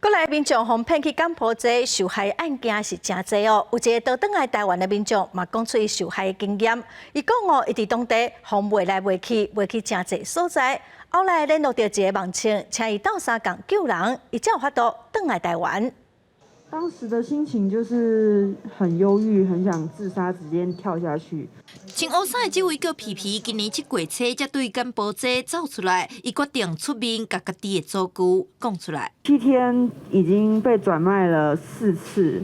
国内民众被骗去柬埔寨受害案件是真多哦，有一个倒转来台湾的民众嘛讲出伊受害的经验。伊讲哦，伊伫当地互卖来卖去真侪所在，后来联络到一个网青，请伊斗相共救人，伊才有法度倒来台湾。当时的心情就是很忧郁，很想自杀，直接跳下去。穿乌衫的这位叫皮皮，今年7月初才对柬埔寨走出来，伊决定出面甲家己的祖舅讲出来。7天已经被转卖了4次，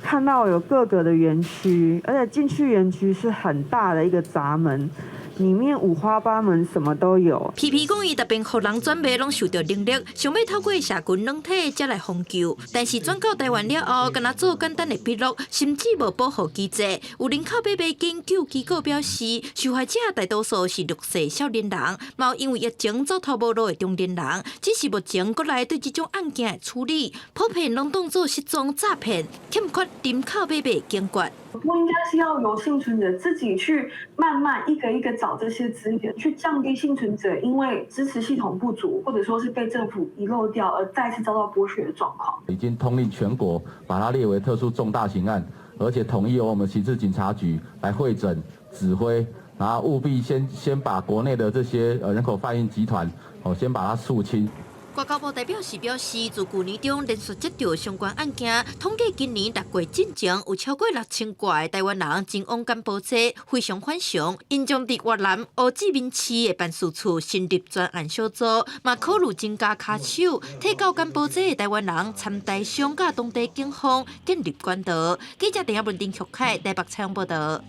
看到有各个的园区，而且进去园区是很大的一个闸门。里面五花八门，什么都有。皮皮讲伊逐边互人转卖，拢受到能力，想要透过社群软体才来防救。但是转到台湾了后，敢若做简单的笔录，甚至无保护机制。有人靠买卖研究机构表示，受害者大多数是6岁少年人，嘛因为疫情走投无路的中年人。只是目前国内对这种案件的处理，普遍拢当作失踪诈骗，欠缺人口买卖警觉。不应该是要由幸存者自己去慢慢一个一个找这些资源，去降低幸存者因为支持系统不足，或者说是被政府遗漏掉而再次遭到剥削的状况。已经通令全国把它列为特殊重大刑案，而且统一由我们刑事警察局来会诊指挥，然后务必先把国内的这些人口贩运集团先把它肃清。外交部代表是表示，自去年中连续接到相关案件，统计今年6月进前有超过6000多个台湾人前往柬埔寨，非常反常。因将伫越南乌志明市的办事处成立专案小组，嘛考虑增加卡手，替到柬埔寨的台湾人参台商甲当地警方建立管道。记者陈亚文、丁旭凯台北采访报道。